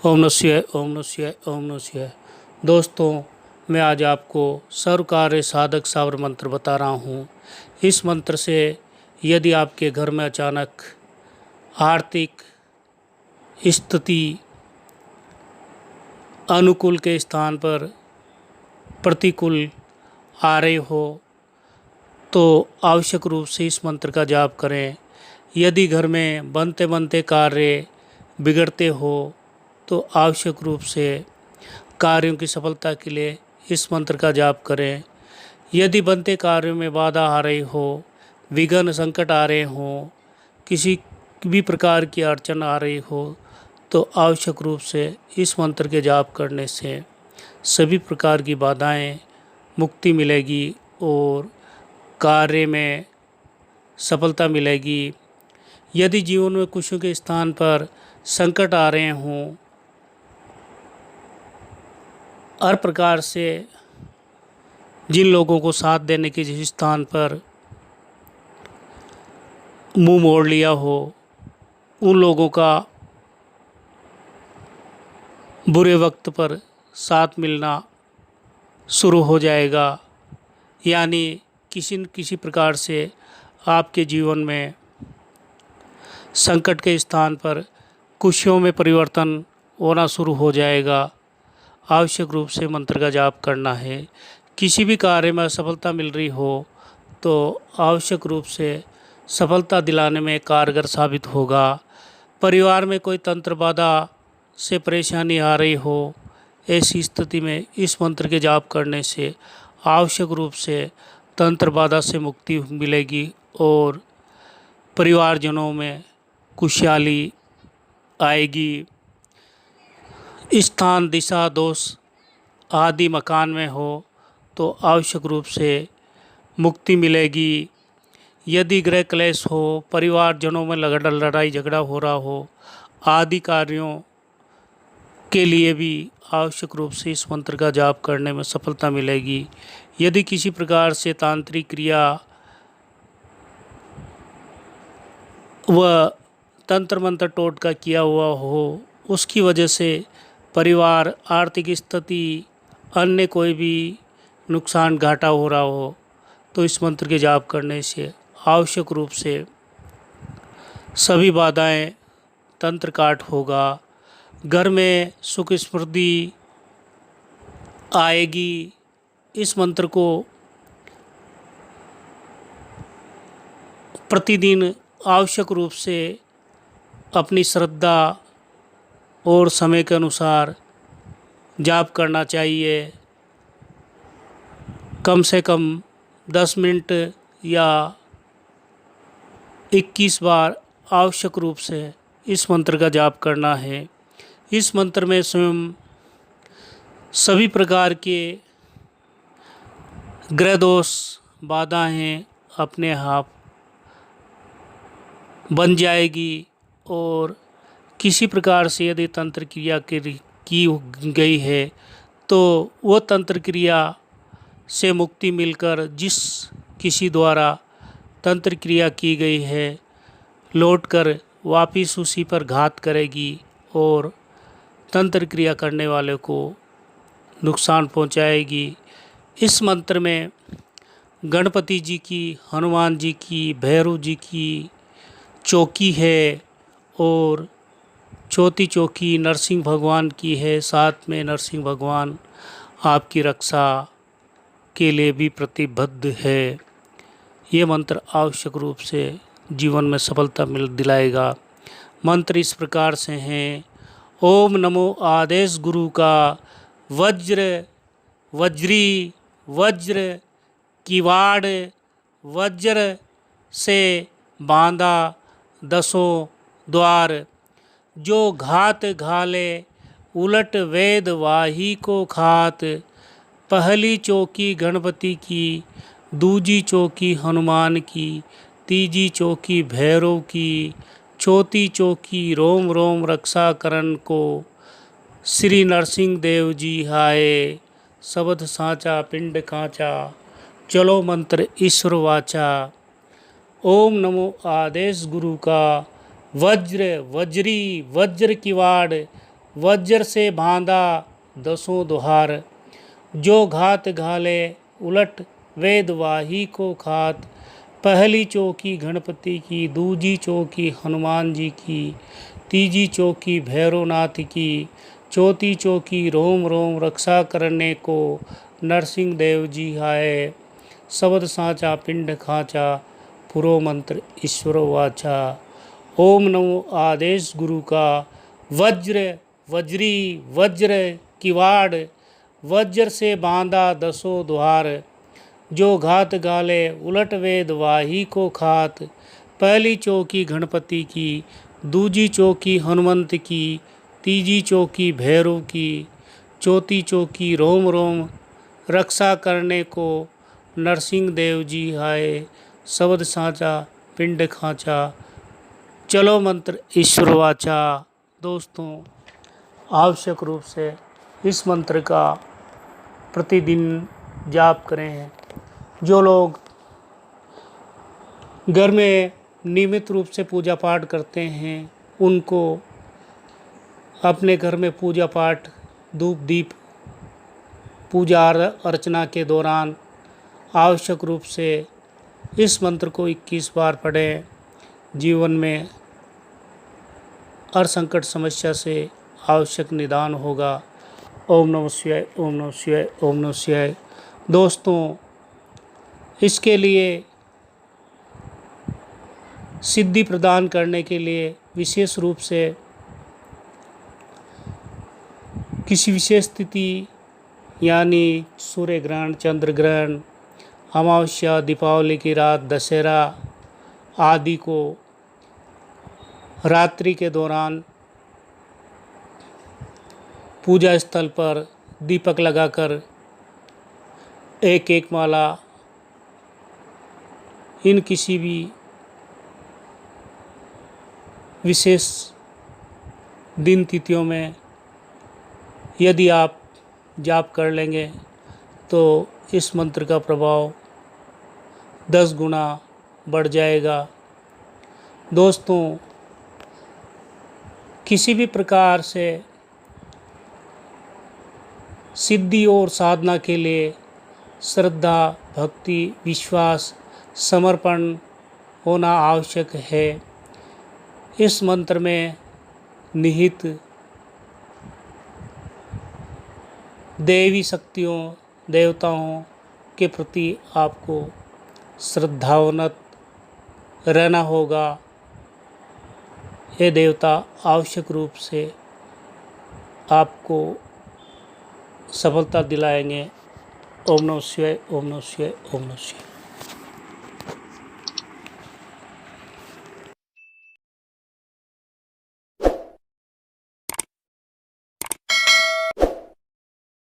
ओम नमः शिवाय, ओम नमः शिवाय, ओम नमः शिवाय। दोस्तों, मैं आज आपको सर्वकार्य साधक सावर मंत्र बता रहा हूँ। इस मंत्र से यदि आपके घर में अचानक आर्थिक स्थिति अनुकूल के स्थान पर प्रतिकूल आ रही हो तो आवश्यक रूप से इस मंत्र का जाप करें। यदि घर में बनते बनते कार्य बिगड़ते हो तो आवश्यक रूप से कार्यों की सफलता के लिए इस मंत्र का जाप करें। यदि बनते कार्यों में बाधा आ रही हो, विघ्न संकट आ रहे हों, किसी भी प्रकार की अड़चन आ रही हो तो आवश्यक रूप से इस मंत्र के जाप करने से सभी प्रकार की बाधाएं मुक्ति मिलेगी और कार्य में सफलता मिलेगी। यदि जीवन में खुशियों के स्थान पर संकट आ रहे हों, हर प्रकार से जिन लोगों को साथ देने के जिस स्थान पर मुंह मोड़ लिया हो, उन लोगों का बुरे वक्त पर साथ मिलना शुरू हो जाएगा। यानी किसी न किसी प्रकार से आपके जीवन में संकट के स्थान पर खुशियों में परिवर्तन होना शुरू हो जाएगा। आवश्यक रूप से मंत्र का जाप करना है। किसी भी कार्य में असफलता मिल रही हो तो आवश्यक रूप से सफलता दिलाने में कारगर साबित होगा। परिवार में कोई तंत्र बाधा से परेशानी आ रही हो, ऐसी स्थिति में इस मंत्र के जाप करने से आवश्यक रूप से तंत्र बाधा से मुक्ति मिलेगी और परिवारजनों में खुशहाली आएगी। स्थान दिशा दोष आदि मकान में हो तो आवश्यक रूप से मुक्ति मिलेगी। यदि गृह क्लेश हो, परिवारजनों में लड़ाई झगड़ा हो रहा हो, आदि कार्यों के लिए भी आवश्यक रूप से इस मंत्र का जाप करने में सफलता मिलेगी। यदि किसी प्रकार से तांत्रिक क्रिया व तंत्र मंत्र टोटका किया हुआ हो, उसकी वजह से परिवार, आर्थिक स्थिति, अन्य कोई भी नुकसान घाटा हो रहा हो तो इस मंत्र के जाप करने से आवश्यक रूप से सभी बाधाएं तंत्र काट होगा। घर में सुख समृद्धि आएगी। इस मंत्र को प्रतिदिन आवश्यक रूप से अपनी श्रद्धा और समय के अनुसार जाप करना चाहिए। कम से कम 10 मिनट या 21 बार आवश्यक रूप से इस मंत्र का जाप करना है। इस मंत्र में स्वयं सभी प्रकार के ग्रह दोष बाधाएं अपने आप बन जाएगी और किसी प्रकार से यदि तंत्र क्रिया की गई है तो वो तंत्र क्रिया से मुक्ति मिलकर जिस किसी द्वारा तंत्र क्रिया की गई है लौटकर वापिस उसी पर घात करेगी और तंत्र क्रिया करने वाले को नुकसान पहुंचाएगी। इस मंत्र में गणपति जी की, हनुमान जी की, भैरव जी की चौकी है और चौथी चौकी नरसिंह भगवान की है। साथ में नरसिंह भगवान आपकी रक्षा के लिए भी प्रतिबद्ध है। ये मंत्र आवश्यक रूप से जीवन में सफलता दिलाएगा। मंत्र इस प्रकार से हैं। ओम नमो आदेश गुरु का वज्र वज्री वज्र किवाड़ वज्र से बांधा दसों द्वार, जो घात घाले उलट वेद वाही को खात। पहली चौकी गणपति की, दूजी चौकी हनुमान की, तीजी चौकी भैरव की, चौथी चौकी रोम रोम रक्षा करन को। श्री नरसिंह देव जी हाय, शब्द साचा पिंड कांचा, चलो मंत्र ईश्वर वाचा। ओम नमो आदेश गुरु का वज्र वज्री वज्र किवाड़ वज्र से बांधा दसों द्वार, जो घात घाले उलट वेद वाही को खात। पहली चौकी गणपति की, दूजी चौकी हनुमान जी की, तीजी चौकी भैरवनाथ की, चौथी चौकी रोम रोम रक्षा करने को नरसिंह देव जी आए। शब्द साचा पिंड खाचा, पुरो मंत्र ईश्वर वाचा। ओम नमो आदेश गुरु का, वज्र वज्री वज्र किवाड़, वज्र से बांधा दसों द्वार, जो घात गाले उलट वेद वाही को खात। पहली चौकी गणपति की, दूजी चौकी हनुमंत की, तीजी चौकी भैरव की, चौथी चौकी रोम रोम रक्षा करने को नरसिंह देव जी आए। शब्द साचा पिंड खाचा, चलो मंत्र ईश्वर वाचा। दोस्तों, आवश्यक रूप से इस मंत्र का प्रतिदिन जाप करें। जो लोग घर में नियमित रूप से पूजा पाठ करते हैं, उनको अपने घर में पूजा पाठ, धूप दीप, पूजा अर्चना के दौरान आवश्यक रूप से इस मंत्र को 21 बार पढ़ें। जीवन में हर संकट समस्या से आवश्यक निदान होगा। ओम नमः शिवाय, ओम नमः शिवाय, ओम नमः शिवाय। दोस्तों, इसके लिए सिद्धि प्रदान करने के लिए विशेष रूप से किसी विशेष तिथि यानी सूर्य ग्रहण, चंद्र ग्रहण, अमावस्या, दीपावली की रात, दशहरा आदि को रात्रि के दौरान पूजा स्थल पर दीपक लगाकर एक एक माला इन किसी भी विशेष दिन तिथियों में यदि आप जाप कर लेंगे तो इस मंत्र का प्रभाव 10 गुना बढ़ जाएगा। दोस्तों, किसी भी प्रकार से सिद्धि और साधना के लिए श्रद्धा, भक्ति, विश्वास, समर्पण होना आवश्यक है। इस मंत्र में निहित देवी शक्तियों, देवताओं के प्रति आपको श्रद्धावनत रहना होगा। ये देवता आवश्यक रूप से आपको सफलता दिलाएंगे। ओम नमः शिवाय, ओम नमः शिवाय, ओम नमः शिवाय।